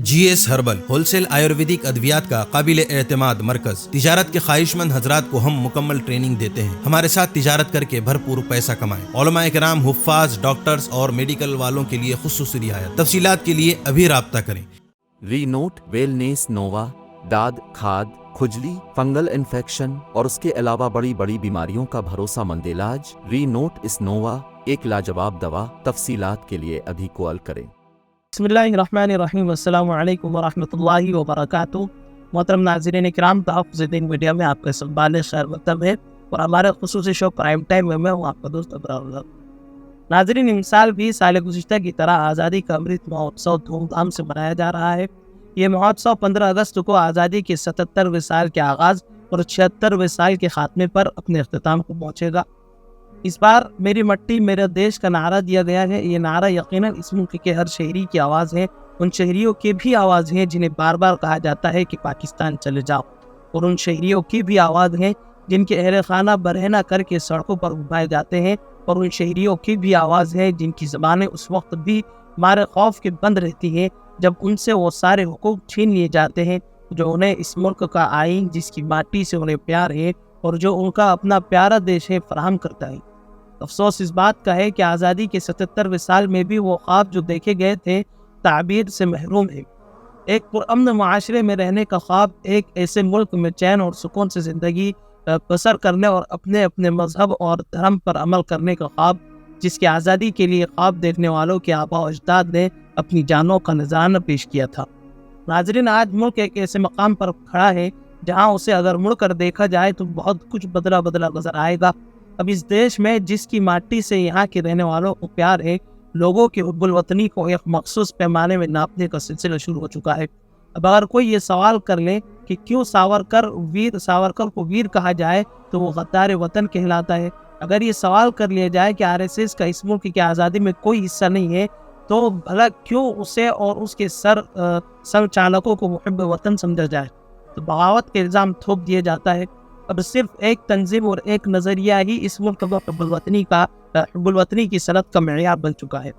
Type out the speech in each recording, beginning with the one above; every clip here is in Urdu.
GS herbal wholesale Ayurvedic ادویات کا قابل اعتماد مرکز۔ تجارت کے خواہش مند حضرات کو ہم مکمل ٹریننگ دیتے ہیں۔ ہمارے ساتھ تجارت کر کے بھرپور پیسہ کمائیں۔ علماء کرام، حفاظ، ڈاکٹرز اور میڈیکل والوں کے لیے خصوصی رعایت۔ تفصیلات کے لیے ابھی رابطہ کریں۔ ری نوٹ ویلنیس نووا، داد، کھاد، کھجلی، فنگل انفیکشن اور اس کے علاوہ بڑی بیماریوں کا بھروسہ مند علاج۔ ری نوٹ اس نووا ایک لاجواب دوا۔ تفصیلات کے لیے ابھی کال کریں۔ بسم اللہ الرحمن الرحیم۔ السلام علیکم ورحمۃ اللہ وبرکاتہ۔ محترم ناظرین کرام، تحفظ دین میڈیا میں آپ کا استقبال خیر مقدم ہے اور ہمارے خصوصی شو پرائم ٹائم میں ہوں آپ کا دوست ابرار۔ ناظرین، ان سال بھی سال گزشتہ کی طرح آزادی کا امرت مہوتسو دھوم دھام سے منایا جا رہا ہے۔ یہ مہوتسو 15 اگست کو آزادی کے 77ویں سال کے آغاز اور 76ویں سال کے خاتمے پر اپنے اختتام کو پہنچے گا۔ اس بار میری مٹی میرا دیش کا نعرہ دیا گیا ہے۔ یہ نعرہ یقیناً اس ملک کے ہر شہری کی آواز ہے، ان شہریوں کی بھی آواز ہے جنہیں بار بار کہا جاتا ہے کہ پاکستان چلے جاؤ، اور ان شہریوں کی بھی آواز ہے جن کے اہل خانہ برہنہ کر کے سڑکوں پر اٹھائے جاتے ہیں، اور ان شہریوں کی بھی آواز ہے جن کی زبانیں اس وقت بھی ہمارے خوف کے بند رہتی ہیں جب ان سے وہ سارے حقوق چھین لیے جاتے ہیں جو انہیں اس ملک کا آئین، جس کی ماٹی سے انہیں پیار ہے اور جو ان کا اپنا پیارا دیش ہے، فراہم کرتا ہے۔ افسوس اس بات کا ہے کہ آزادی کے 77ویں سال میں بھی وہ خواب جو دیکھے گئے تھے تعبیر سے محروم ہے۔ ایک پرامن معاشرے میں رہنے کا خواب، ایک ایسے ملک میں چین اور سکون سے زندگی بسر کرنے اور اپنے مذہب اور دھرم پر عمل کرنے کا خواب، جس کی آزادی کے لیے خواب دیکھنے والوں کے آباء و اجداد نے اپنی جانوں کا نذرانہ پیش کیا تھا۔ ناظرین، آج ملک ایک ایسے مقام پر کھڑا ہے جہاں اسے اگر مڑ کر دیکھا جائے تو بہت کچھ بدلا نظر آئے گا۔ اب اس دیش میں جس کی ماٹی سے یہاں کے رہنے والوں کو پیار ہے، لوگوں کی حب الوطنی کو ایک مخصوص پیمانے میں ناپنے کا سلسلہ شروع ہو چکا ہے۔ اب اگر کوئی یہ سوال کر لے کہ کیوں ساورکر کو ویر کہا جائے تو وہ غدار وطن کہلاتا ہے، اگر یہ سوال کر لیا جائے کہ RSS کا اس ملک کی آزادی میں کوئی حصہ نہیں ہے تو بھلا کیوں اسے اور اس کے سر چالکوں کو محب وطن سمجھا جائے، تو بغاوت کے الزام تھوپ دیا جاتا ہے۔ اب صرف ایک تنظیم اور ایک نظریہ ہی اس ملک کو حب الوطنی کی صنعت کا معیار بن چکا ہے۔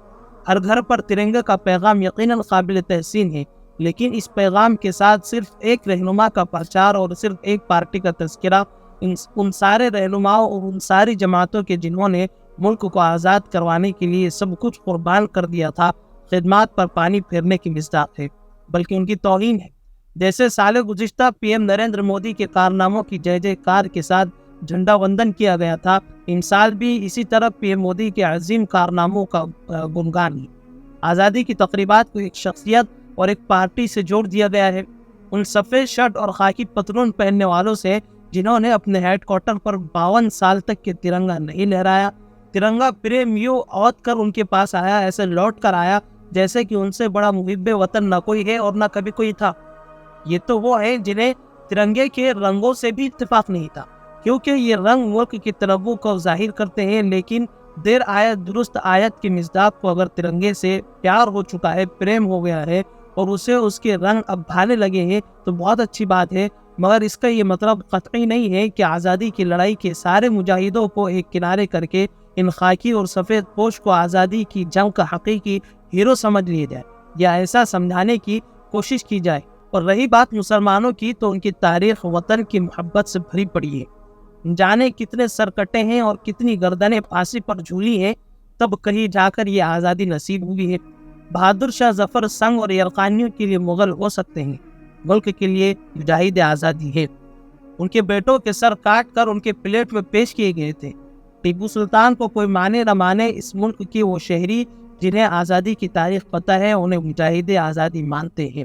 ہر گھر پر ترنگے کا پیغام یقیناً قابل تحسین ہے، لیکن اس پیغام کے ساتھ صرف ایک رہنما کا پرچار اور صرف ایک پارٹی کا تذکرہ ان سارے رہنماؤں اور ان ساری جماعتوں کے جنہوں نے ملک کو آزاد کروانے کے لیے سب کچھ قربان کر دیا تھا، خدمات پر پانی پھیرنے کی مصداق ہے، بلکہ ان کی توہین ہے۔ جیسے سال گزشتہ PM نریندر مودی کے کارناموں کی جے کار کے ساتھ جھنڈا وندن کیا گیا تھا، ان سال بھی اسی طرح PM مودی کے عظیم کارناموں کا گنگان ہے۔ آزادی کی تقریبات کو ایک شخصیت اور ایک پارٹی سے جوڑ دیا گیا ہے، ان سفید شرٹ اور خاکی پتلون پہننے والوں سے جنہوں نے اپنے ہیڈ کوارٹر پر 52 سال تک کے ترنگا نہیں لہرایا۔ ترنگا پریم یوں اوت کر ان کے پاس آیا، ایسے لوٹ کر آیا جیسے کہ ان سے بڑا محب وطن نہ کوئی ہے اور نہ کبھی کوئی تھا۔ یہ تو وہ ہیں جنہیں ترنگے کے رنگوں سے بھی اتفاق نہیں تھا، کیونکہ یہ رنگ ملک کی تنوع کو ظاہر کرتے ہیں، لیکن دیر آیت درست آیت کی مصداق کو اگر ترنگے سے پیار ہو چکا ہے، پریم ہو گیا ہے اور اسے اس کے رنگ اب بھانے لگے ہیں تو بہت اچھی بات ہے، مگر اس کا یہ مطلب قطعی نہیں ہے کہ آزادی کی لڑائی کے سارے مجاہدوں کو ایک کنارے کر کے ان خاکی اور سفید پوش کو آزادی کی جنگ کا حقیقی ہیرو سمجھ لیا جائے یا ایسا سمجھانے کی کوشش کی جائے۔ اور رہی بات مسلمانوں کی، تو ان کی تاریخ وطن کی محبت سے بھری پڑی ہے۔ جانے کتنے سر کٹے ہیں اور کتنی گردنیں پھانسی پر جھولی ہیں، تب کہیں جا کر یہ آزادی نصیب ہوئی ہے۔ بہادر شاہ ظفر سنگ اور یرقانیوں کے لیے مغل ہو سکتے ہیں، ملک کے لیے مجاہد آزادی ہے۔ ان کے بیٹوں کے سر کاٹ کر ان کے پلیٹ میں پیش کیے گئے تھے۔ ٹیپو سلطان کو کوئی مانے نہ مانے، اس ملک کی وہ شہری جنہیں آزادی کی تاریخ پتہ ہے انہیں مجاہد آزادی مانتے ہیں۔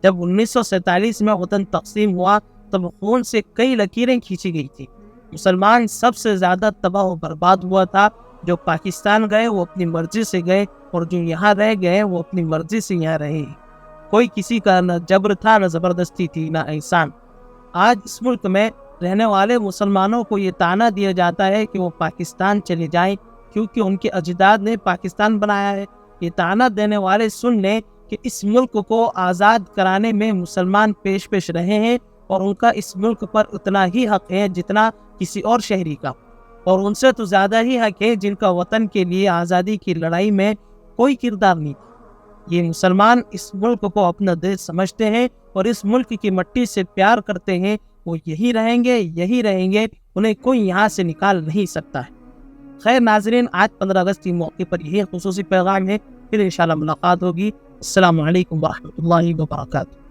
جب 1947 میں وطن تقسیم ہوا تب خون سے کئی لکیریں کھینچی گئی تھی۔ مسلمان سب سے زیادہ تباہ و برباد ہوا تھا۔ جو پاکستان گئے وہ اپنی مرضی سے گئے، اور جو یہاں رہ گئے وہ اپنی مرضی سے یہاں رہے۔ کوئی کسی کا نہ جبر تھا، نہ زبردستی تھی، نہ احسان۔ آج اس ملک میں رہنے والے مسلمانوں کو یہ طعنہ دیا جاتا ہے کہ وہ پاکستان چلے جائیں کیونکہ ان کے اجداد نے پاکستان بنایا ہے۔ یہ طعنہ دینے والے سن لیں کہ اس ملک کو آزاد کرانے میں مسلمان پیش رہے ہیں، اور ان کا اس ملک پر اتنا ہی حق ہے جتنا کسی اور شہری کا، اور ان سے تو زیادہ ہی حق ہے جن کا وطن کے لیے آزادی کی لڑائی میں کوئی کردار نہیں تھا۔ یہ مسلمان اس ملک کو اپنا دل سمجھتے ہیں اور اس ملک کی مٹی سے پیار کرتے ہیں، وہ یہی رہیں گے، انہیں کوئی یہاں سے نکال نہیں سکتا ہے۔ خیر ناظرین، آج 15 اگست کے موقع پر یہی خصوصی پیغام ہے، پھر انشاءاللہ ملاقات ہوگی۔ السلام علیکم ورحمۃ اللہ وبرکاتہ۔